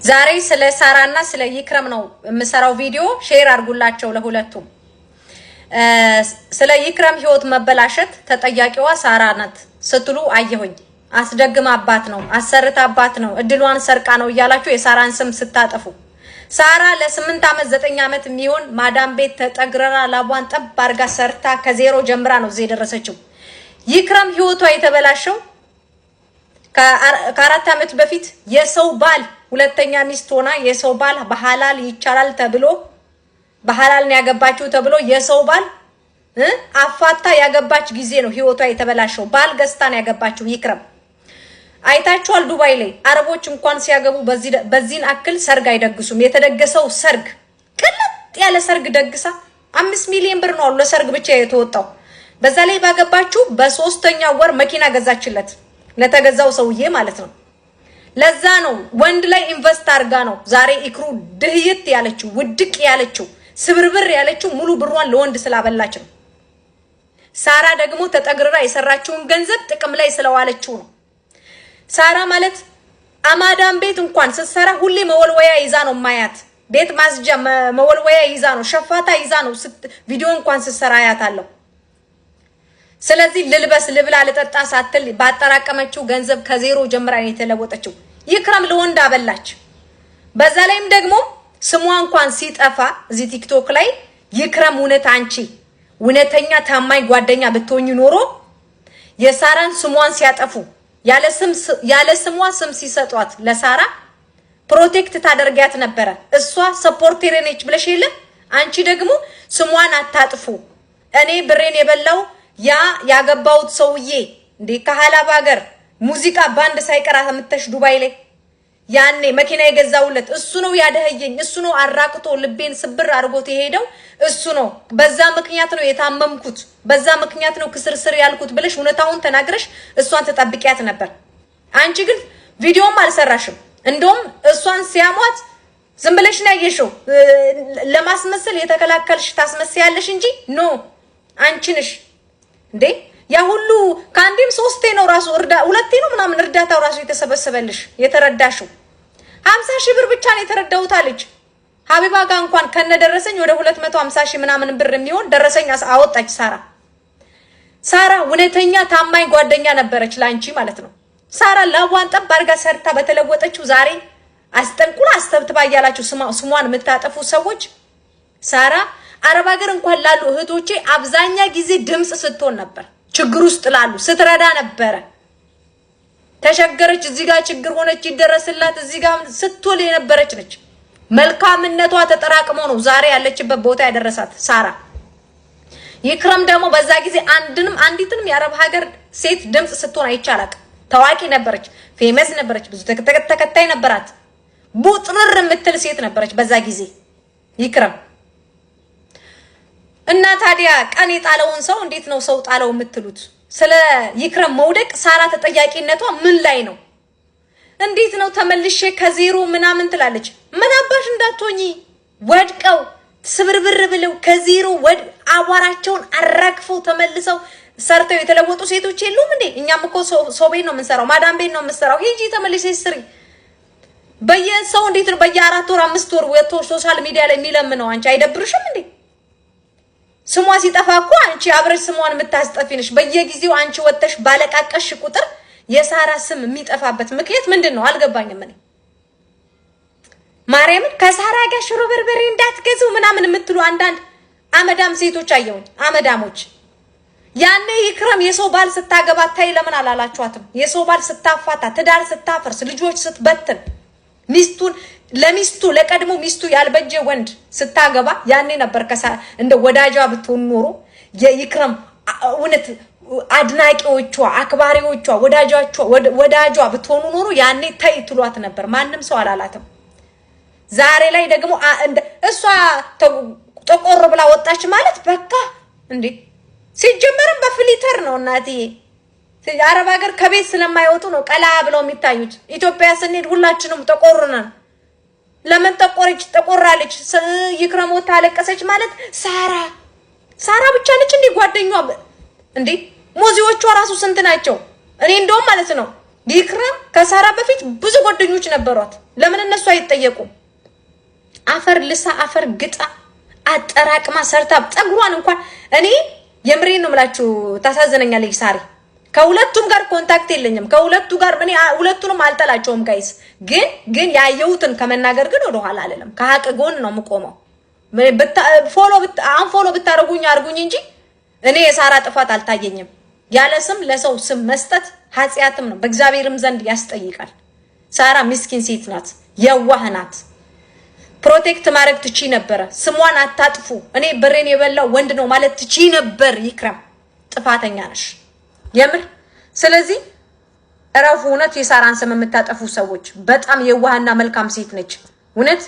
ዛሬ ስለ ሳራና ስለ ይክረም ነው የምሰራው ቪዲዮ ሼር አድርጉላቸው ለሁለቱም። ስለ ይክረም ህይወት መበላሸት ተጠያቂዋ ሳራ ናት ስትሉ አየሁኝ። አስደግማ አባት ነው አሰርታ አባት ነው እድሏን ሰርቃ ነው እያላችሁ የሳራን ስም ስታጠፉ ሳራ ለ8 አመት 9 አመት የሚሆን ማዳም ቤት ተጠግረራ ላቧን ጠብ አርጋ ሰርታ ከዜሮ ጀምራ ነው እዚህ ደረሰችው። ይክረም ህይወቷ የተበላሸው ከ4 አመት በፊት የሰው ባል ሁለተኛ ሚስት ሆና የሰው ባል በሐላል ይቻላል ተብሎ በሐላል ነው ያገባችው ተብሎ የሰው ባል አፋታ ያገባች ጊዜ ነው ህይወቷ የተበላሸው። ባል ገዝታ ነው ያገባችው ይክረም። አይታችኋል ዱባይ ላይ አረቦች እንኳን ሲያገቡ በዚህን አክል ሰርግ አይደግሱም። የተደገሰው ሰርግ ቅልጥ ያለ ሰርግ ደግሳ 5 ሚሊዮን ብር ነው አሉ ለሰርግ ብቻ የተወጣው። በዛ ላይ ባገባችው በ3ኛው ወር መኪና ገዛችለት ለተገዛው ሰውዬ ማለት ነው። ለዛ ነው ወንድ ላይ ኢንቨስት አርጋ ነው ዛሬ ኢክሩ ድህይት ያለችው ውድቅ ያለችው ስብርብር ያለችው ሙሉ ብሯን ለወንድ ስላበላች ነው። ሳራ ደግሞ ተጠግረራ የሰራችውን ገንዘብ ጥቅም ላይ ስለዋለችው ነው። ሳራ ማለት አማዳም ቤት እንኳን ስትሰራ ሁሌ መወልወያ ይዛ ነው ማያት። ቤት ማስጃ መወልወያ ይዛ ነው ሸፋታ ይዛ ነው ቪዲዮ እንኳን ስትሰራ ያታለው። ስለዚህ ልልበስ ልብላ ልጠጣ ሳትል ባጠራቀመችው ገንዘብ ከዜሮ ጀምራ ነው የተለወጠችው። ይክረም ለወንድ አበላች። በዛ ላይም ደግሞ ስሟ እንኳን ሲጠፋ እዚህ ቲክቶክ ላይ ይክረም እውነት አንቺ እውነተኛ ታማኝ ጓደኛ ብትሆኚ ኖሮ የሳራን ስሟን ሲያጠፉ ያለ ስሟ ስም ሲሰጧት ለሳራ ፕሮቴክት ታደርጋት ነበረ። እሷ ሰፖርተር ነች ብለሽ የለ አንቺ ደግሞ ስሟን አታጥፉ። እኔ ብሬን የበላው ያገባውት ሰውዬ እንዴ ከሐላባ ሀገር ሙዚቃ ባንድ ሳይቀራ ተመተሽ ዱባይ ላይ ያኔ መኪና የገዛውለት እሱ ነው ያደህየኝ። እሱ ነው አራቅቶ ልቤን ስብር አድርጎት የሄደው እሱ ነው። በዛ ምክንያት ነው የታመምኩት፣ በዛ ምክንያት ነው ክስርስር ያልኩት ብለሽ እውነታውን ተናግረሽ እሷን ተጠብቂያት ነበር። አንቺ ግን ቪዲዮም አልሰራሽም። እንደውም እሷን ሲያሟት ዝም ብለሽ ነው ያየሽው። ለማስመሰል የተከላከልሽ ታስመስያለሽ እንጂ ኖ አንቺ ነሽ እንዴ ያ ሁሉ ካንዲም 3 ነው ራሱ ሁለቴ ነው ምናምን እርዳታው ራሱ የተሰበሰበልሽ የተረዳሽው 50 ሺህ ብር ብቻ ነው የተረዳውት አለች። ሀቢባ ጋር እንኳን ከነደረሰኝ ወደ 250 ሺህ ምናምን ብር የሚሆን ደረሰኝ አወጣች። ሳራ እውነተኛ ታማኝ ጓደኛ ነበረች ላንቺ ማለት ነው። ሳራ ላቧን ጠብ አድርጋ ሰርታ በተለወጠችው ዛሬ አስጠንቁላ አስተብትባ ያላችሁ ስሟን የምታጠፉ ሰዎች ሳራ አረብ ሀገር እንኳን ላሉ እህቶቼ አብዛኛ ጊዜ ድምጽ ስትሆን ነበር። ችግር ውስጥ ላሉ ስትረዳ ነበረ። ተሸገረች እዚህ ጋር ችግር ሆነች ይደረስላት እዚህ ጋር ስትል የነበረች ነች። መልካምነቷ ተጠራቅሞ ነው ዛሬ ያለችበት ቦታ ያደረሳት ሳራ። ይክረም ደግሞ በዛ ጊዜ አንዲትንም የአረብ ሀገር ሴት ድምጽ ስትሆን አይቻላቅ። ታዋቂ ነበረች፣ ፌመስ ነበረች፣ ብዙ ተከታይ ነበራት። ቡጥርር የምትል ሴት ነበረች በዛ ጊዜ ይክረም። እና ታዲያ ቀን የጣለውን ሰው እንዴት ነው ሰው ጣለው የምትሉት? ስለ ይክረም መውደቅ ሳራ ተጠያቂነቷ ምን ላይ ነው? እንዴት ነው ተመልሼ ከዜሮ ምናምን ትላለች? ምን አባሽ እንዳትሆኚ ወድቀው ስብርብር ብለው ከዜሮ አቧራቸውን አራግፈው ተመልሰው ሰርተው የተለወጡ ሴቶች የሉም እንዴ? እኛም እኮ ሰው ቤት ነው የምንሰራው፣ ማዳም ቤት ነው የምንሰራው። ሂጂ ተመልሰሽ ስሪ። በየሰው እንዴት ነው በየ4 ወር 5 ወር ወጥቶ ሶሻል ሚዲያ ላይ የሚለምነው? አንቺ አይደብርሽም እንዴ? ስሟ ሲጠፋ እኮ አንቺ አብረሽ ስሟን የምታስጠፊንሽ በየጊዜው አንቺ ወጥተሽ ባለቃቀሽ ቁጥር የሳራ ስም የሚጠፋበት ምክንያት ምንድነው? አልገባኝም። እኔ ማርያምን ከሳራ ጋር ሽሮ በርበሬ እንዳትገዙ ምናምን የምትሉ አንዳንድ አመዳም ሴቶች አየሁኝ። አመዳሞች ያኔ ይክረም የሰው ባል ስታገባ ታይ ለምን አላላችኋትም? የሰው ባል ስታፋታ ትዳር ስታፈርስ ልጆች ስትበትን ሚስቱን ለሚስቱ ለቀድሞ ሚስቱ ያልበጀ ወንድ ስታገባ ያኔ ነበር እንደ ወዳጇ ብትሆን ኖሮ የይክረም እውነት አድናቂዎቿ አክባሪዎቿ ወዳጇ ብትሆኑ ኖሮ ያኔ ታይ ትሏት ነበር። ማንም ሰው አላላትም። ዛሬ ላይ ደግሞ እሷ ተቆር ብላ ወጣች ማለት በቃ እንዴ ሲጀመርም በፍሊተር ነው እናትዬ። አረብ ሀገር ከቤት ስለማይወጡ ነው ቀላ ብለው የሚታዩት። ኢትዮጵያ ስንሄድ ሁላችንም ተቆርነን ለምን ተቆራለች? ይክረም ወጣ አለቀሰች ማለት ሳራ ብቻ ነች እንዴ ጓደኛዋ እንዴ? ሙዚዎቿ ራሱ ስንት ናቸው? እኔ እንደውም ማለት ነው ይክራም ከሳራ በፊት ብዙ ጓደኞች ነበሯት። ለምን እነሱ አይጠየቁም? አፈር ልሳ አፈር ግጣ አጠራቅማ ሰርታ ፀጉሯን እንኳን እኔ የምሬን ነው የምላችሁ ታሳዝነኛለች ሳሪ። ከሁለቱም ጋር ኮንታክት የለኝም። ከሁለቱ ጋር ምን ሁለቱንም አልጠላቸውም ጋይስ። ግን ያየሁትን ከመናገር ግን ወደ ኋላ አይደለም። ከሀቅ ጎን ነው የምቆመው። ፎሎ ብታረጉኝ አርጉኝ እንጂ እኔ የሳራ ጥፋት አልታየኝም። ያለ ስም ለሰው ስም መስጠት ኃጢአትም ነው፣ በእግዚአብሔርም ዘንድ ያስጠይቃል። ሳራ ምስኪን ሴት ናት፣ የዋህ ናት። ፕሮቴክት ማድረግ ትቺ ነበረ። ስሟን አታጥፉ። እኔ ብሬን የበላው ወንድ ነው ማለት ትቺ ነበር። ይክራም ጥፋተኛ ነሽ የምር። ስለዚህ እረፉ። እውነት የሳራን ስም የምታጠፉ ሰዎች በጣም የዋህና መልካም ሴት ነች። እውነት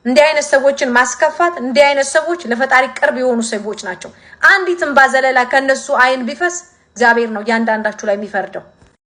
እንዲህ አይነት ሰዎችን ማስከፋት፣ እንዲህ አይነት ሰዎች ለፈጣሪ ቅርብ የሆኑ ሰዎች ናቸው። አንዲትም ባዘለላ ከነሱ አይን ቢፈስ እግዚአብሔር ነው ያንዳንዳችሁ ላይ የሚፈርደው።